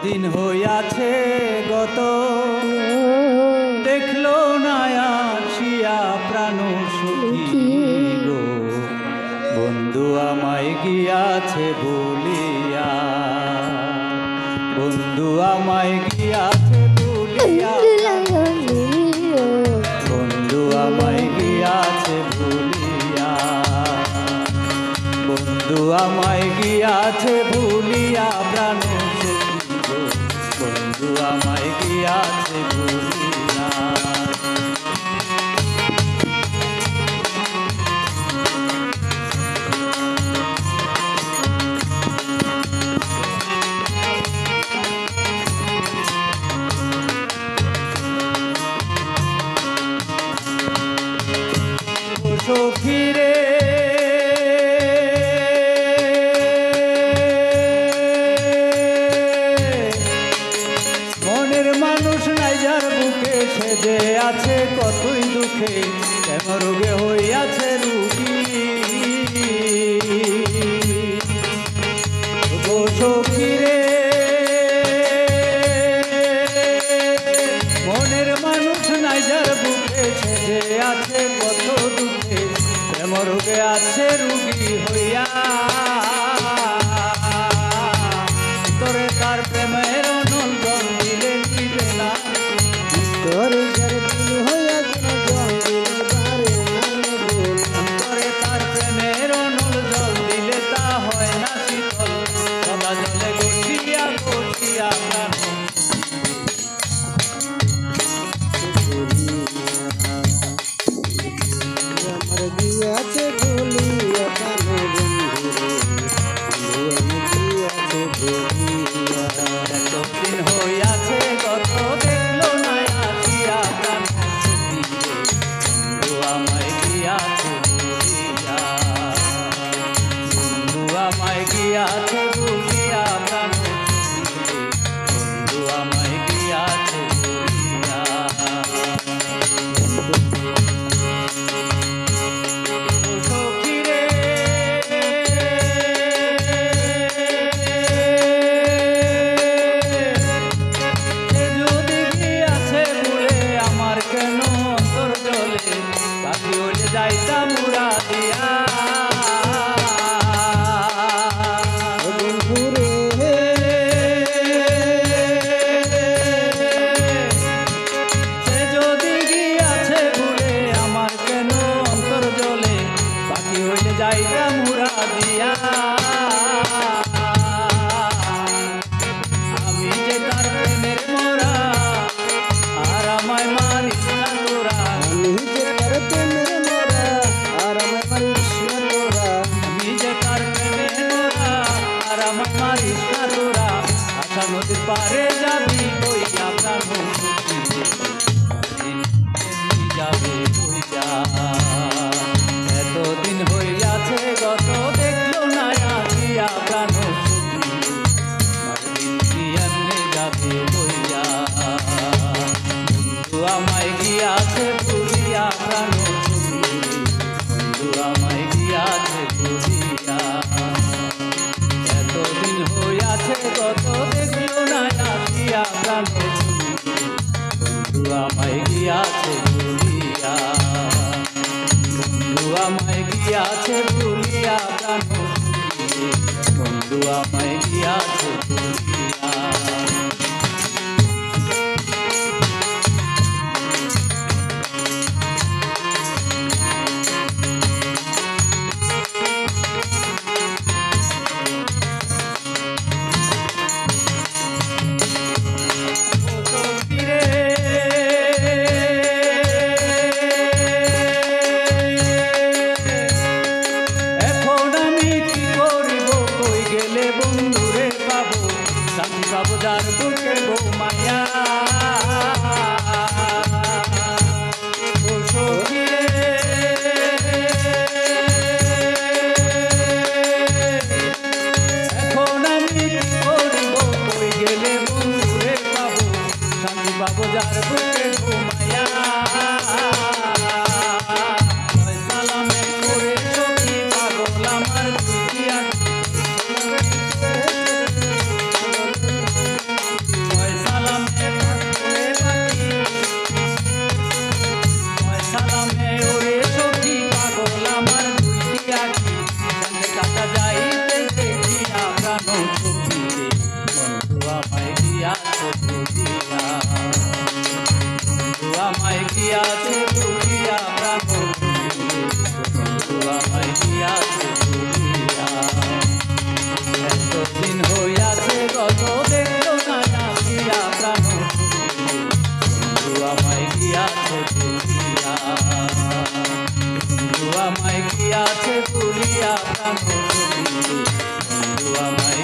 দিন হইয়াছে গত, দেখলো না আসিয়া প্রাণ সখী গো, বন্ধু আমায় গিয়াছে বলিয়া, বন্ধু আমায় গিয়াছে বলিয়া, বন্ধু আমায় গিয়াছে বলিয়া, বন্ধু আমায় গিয়াছে ভুলিয়া প্রাণ সখী গো, বন্ধু আমায় গিয়াছে ভুলিয়া। সখী রে মনের মানুষ নাই যার বুকে, সে যে আছে কতই দুঃখে, কেমন রোগে হইয়াছে রুগী। ও সখী রে মনের মানুষ নাই যার বুকে, সে যে আছে কত দুঃখে, কেমন রোগে আছে রুগী হইয়া, তোরে তার প্রেমের অনন্ত দিলে নিবে না, তোরে যার দিল হইয়া কোন জল দিলে পারে না বল, তোরে তার প্রেমের অনল জল দিলে তা হয় না শীতল, সদা জলে গঠিয়া গঠিয়া প্রাণ আমার গিয়াছে ভুলিয়া প্রাণ এতদিন হইয়াছে গত, দেখলো না আসিয়া প্রাণ সখী রে, বন্ধু আমায় গিয়াছে ভুলিয়া, বন্ধু আমায় গিয়াছে ভুলিয়া প্রাণ সখী রে, বন্ধু আমায় গিয়াছে ভুলিয়া। সখী রে যাইতাম মুরা দিয়া, সে যদি গিয়াছে ভুলে আমার কেন অন্তর জলে, বাকি হইলে যাইতাম মুরা দিয়া, আমি যে তার প্রেমের মোরা, আর আমায় মানিস না তোরা, আমি যে তার প্রেমের নদীর পারে যাবি বইয়া প্রাণ সখী যাবে বইয়া, এতদিন হইয়াছে গত, দেখলো না আসিয়া প্রাণ সখী, দিন কি এমনি যাবে বইয়া, বন্ধু আমায় গিয়াছে ভুলিয়া প্রাণ সখী, বন্ধু আমায় গিয়াছে ভুলিয়া, এতদিন হইয়াছে গত, দেখলো না আসিয়া প্রাণ সখী, বন্ধু আমায় গিয়াছে ভুলিয়া, বন্ধু আমায় গিয়াছে ভুলিয়া প্রাণ সখী, বন্ধু আমায় গিয়াছে ভুলিয়া। এখন আমি কি করিব, কই গেলে বন্ধু প্রাণ চুকিয়ে বন্ধু আমায় গিয়াছে ভুলিয়া, বন্ধু আমায় গিয়াছে ভুলিয়া, প্রাণ চুকিয়ে বন্ধু আমায় গিয়াছে ভুলিয়া। এতদিন হইয়াছে গত দেখো না আসিয়া, প্রাণ চুকিয়ে বন্ধু আমায় গিয়াছে ভুলিয়া, বন্ধু আমায় গিয়াছে ভুলিয়া, প্রাণ চুকিয়ে বন্ধু আমায়